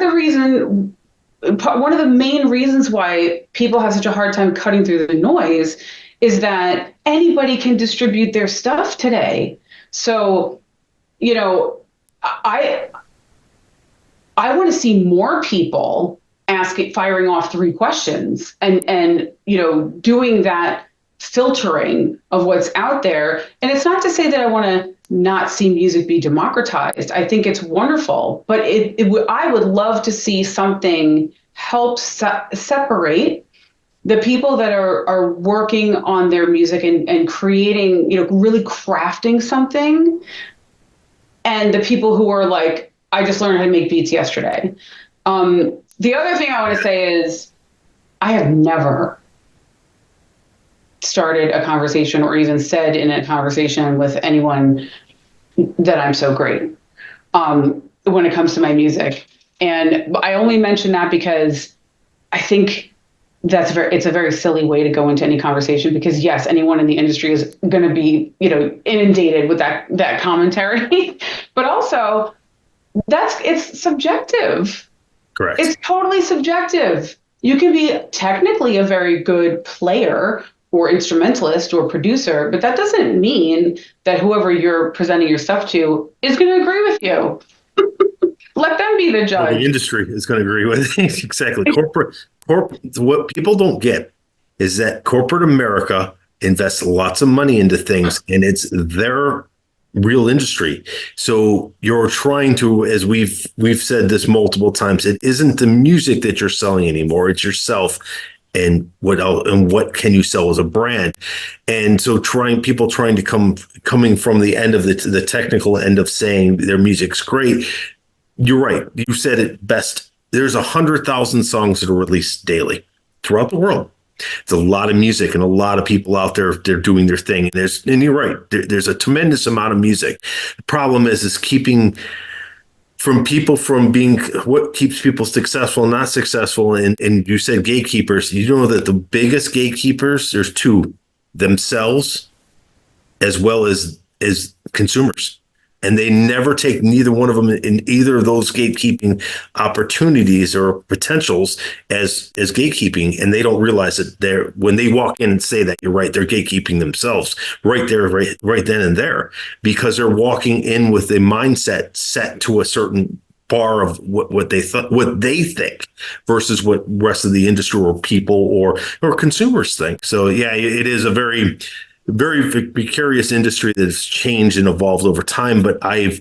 of the main reasons why people have such a hard time cutting through the noise is that anybody can distribute their stuff today. So, I I want to see more people firing off 3 questions and doing that filtering of what's out there. And it's not to say that I want to not see music be democratized. I think it's wonderful, but I would love to see something help separate the people that are working on their music and creating, really crafting something, and the people who are like, I just learned how to make beats yesterday. The other thing I want to say is I have never started a conversation or even said in a conversation with anyone that I'm so great when it comes to my music. And I only mention that because I think it's a very silly way to go into any conversation, because yes, anyone in the industry is going to be, inundated with that commentary, but also it's subjective. Correct. It's totally subjective. You can be technically a very good player or instrumentalist or producer, but that doesn't mean that whoever you're presenting your stuff to is going to agree with you. Let them be the judge. Well, the industry is going to agree with it. Exactly. What people don't get is that corporate America invests lots of money into things, and it's their real industry. So you're trying to, as we've said this multiple times, it isn't the music that you're selling anymore. It's yourself. And what can you sell as a brand? And so people trying to coming from the end of the technical end of saying their music's great. You're right. You said it best. There's 100,000 songs that are released daily throughout the world. It's a lot of music and a lot of people out there. They're doing their thing. And you're right. There's a tremendous amount of music. The problem is keeping people from being what keeps people successful and not successful. And you said gatekeepers. You know that the biggest gatekeepers, there's two: themselves as well as consumers. And they never take neither one of them in either of those gatekeeping opportunities or potentials as gatekeeping. And they don't realize that when they walk in and say that, you're right, they're gatekeeping themselves right there, right then and there, because they're walking in with a mindset set to a certain bar of what they think versus what rest of the industry or people or consumers think. So yeah, it is a very precarious industry that has changed and evolved over time. But I've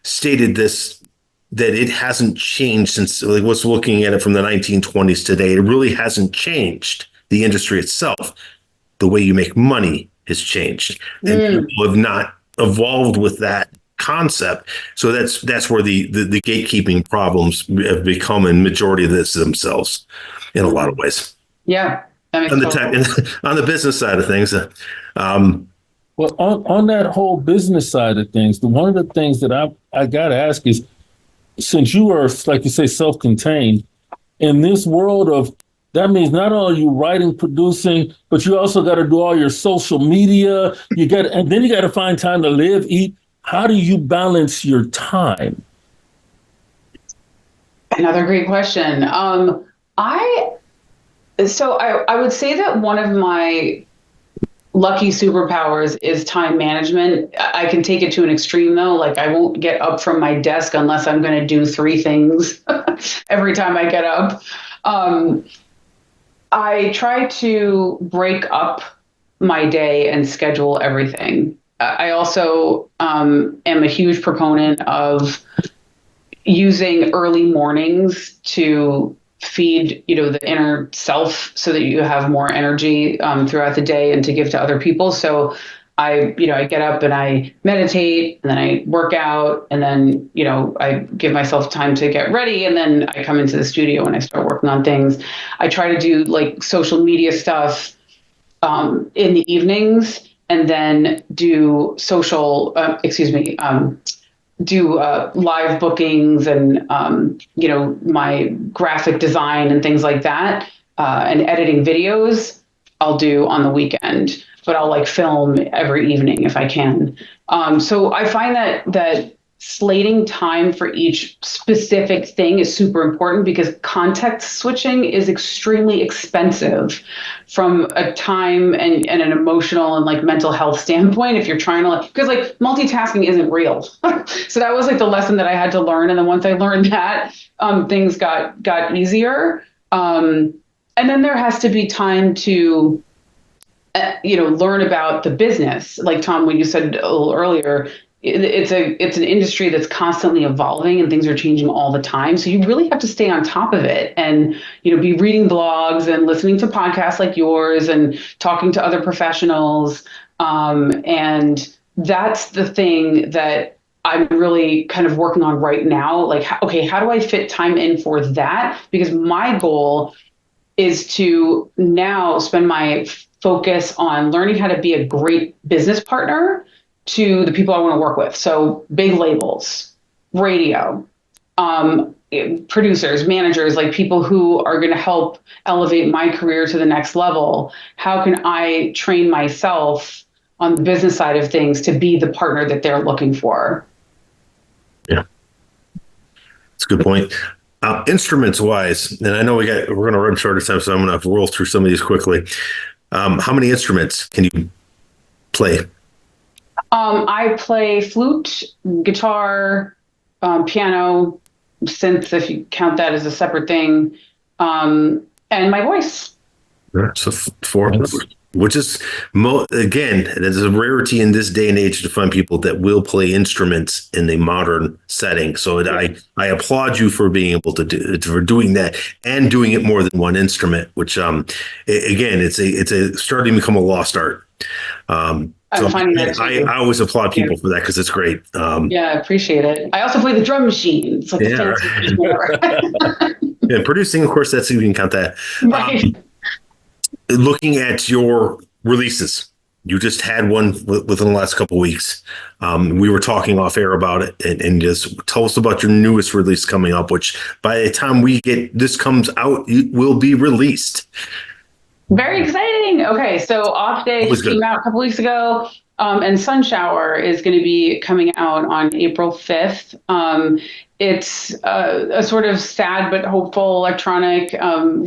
stated this, that it hasn't changed since, like, what's looking at it from the 1920s today. It really hasn't changed the industry itself. The way you make money has changed, and people have not evolved with that concept. So that's where the gatekeeping problems have become, in majority of this themselves in a lot of ways. Yeah. On the business side of things. Well, on that whole business side of things, one of the things that I got to ask is, since you are, like you say, self-contained, in this world of, that means not only you writing, producing, but you also got to do all your social media. And then you got to find time to live, eat. How do you balance your time? Another great question. So I would say that one of my lucky superpowers is time management. I can take it to an extreme, though. Like, I won't get up from my desk unless I'm going to do 3 things every time I get up. I try to break up my day and schedule everything. I also am a huge proponent of using early mornings to feed, the inner self, so that you have more energy throughout the day and to give to other people. So I get up and I meditate, and then I work out, and then, I give myself time to get ready, and then I come into the studio and I start working on things. I try to do like social media stuff in the evenings, and then do do live bookings and, my graphic design and things like that, and editing videos I'll do on the weekend, but I'll like film every evening if I can. So I find that slating time for each specific thing is super important, because context switching is extremely expensive from a time and an emotional and like mental health standpoint. If you're trying to, because like multitasking isn't real. So that was like the lesson that I had to learn. And then once I learned that, things got easier. And then there has to be time to, learn about the business. Like Tom, when you said a little earlier, it's an industry that's constantly evolving and things are changing all the time. So you really have to stay on top of it and, be reading blogs and listening to podcasts like yours and talking to other professionals. And that's the thing that I'm really kind of working on right now. Like, okay, how do I fit time in for that? Because my goal is to now spend my focus on learning how to be a great business partner to the people I want to work with. So big labels, radio, producers, managers, like people who are going to help elevate my career to the next level. How can I train myself on the business side of things to be the partner that they're looking for? Yeah, that's a good point. Instruments wise, and I know we're going to run short of time, so I'm going to roll through some of these quickly. How many instruments can you play? I play flute, guitar, piano, synth, if you count that as a separate thing, and my voice. So 4, which is, again, there's a rarity in this day and age to find people that will play instruments in a modern setting. So I applaud you for being able to for doing that and doing it more than one instrument, which, again, it's starting to become a lost art. So I always applaud people for that because it's great. Yeah, I appreciate it. I also play the drum machine. It's like and producing, of course, you can count that. Right. Looking at your releases, you just had one within the last couple of weeks. We were talking off air about it, and just tell us about your newest release coming up, which by the time this comes out, it will be released. Very exciting. Okay, so Off Day came out a couple weeks ago, and Sun Shower is going to be coming out on April 5th. It's a sort of sad but hopeful electronic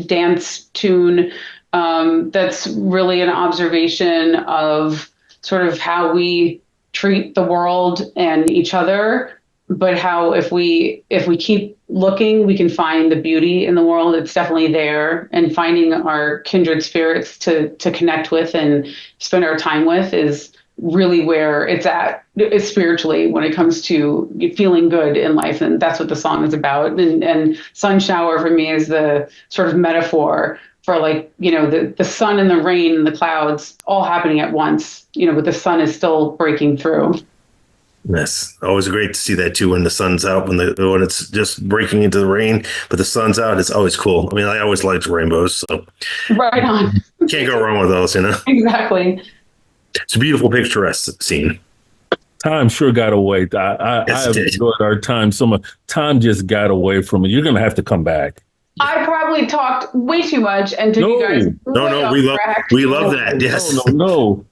dance tune that's really an observation of sort of how we treat the world and each other, but how if we keep looking, we can find the beauty in the world. It's definitely there, and finding our kindred spirits to connect with and spend our time with is really where it's at. It's spiritually when it comes to feeling good in life, and that's what the song is about. And Sun Shower for me is the sort of metaphor for, like, the sun and the rain and the clouds all happening at once, but the sun is still breaking through. Yes, always great to see that too when the sun's out, when it's just breaking into the rain, but the sun's out. It's always cool. I mean, I always liked rainbows, so right on. Can't go wrong with those, Exactly. It's a beautiful picturesque scene. Time sure got away. I have enjoyed our time so much. Time just got away from it. You're going to have to come back. I probably talked way too much and took you guys. No, we love that. Yes. No.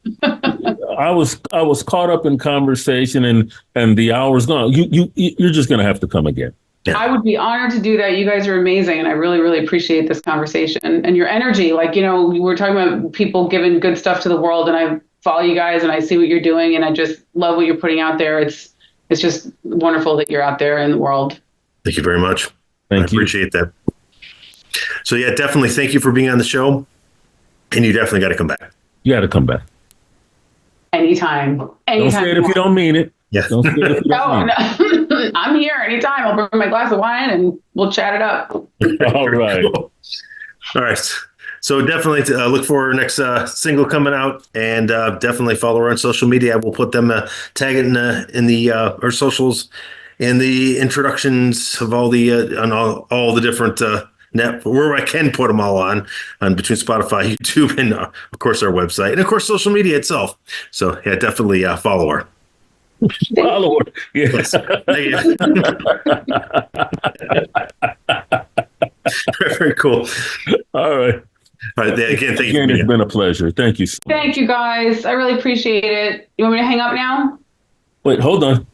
I was caught up in conversation and the hour's gone. You're just going to have to come again. Yeah. I would be honored to do that. You guys are amazing, and I really, really appreciate this conversation and your energy. Like, we were talking about people giving good stuff to the world, and I follow you guys and I see what you're doing, and I just love what you're putting out there. It's just wonderful that you're out there in the world. Thank you very much. I appreciate that. So yeah, definitely thank you for being on the show, and you definitely got to come back. You got to come back. Anytime. Don't say it if you don't mean it. Yeah. Don't say it if you don't mean it. I'm here anytime. I'll bring my glass of wine and we'll chat it up. All right. Cool. All right. So definitely look for our next single coming out, and definitely follow her on social media. We'll put them tag it in the our socials and the introductions of all the on all the different where I can put them all on between Spotify, YouTube, and of course our website, and of course social media itself. So yeah, definitely follow her. Follow her. Yes. Thank you. Very cool. All right. All right. Again, thank you. It's been a pleasure. Thank you. Thank you, guys. I really appreciate it. You want me to hang up now? Wait, hold on.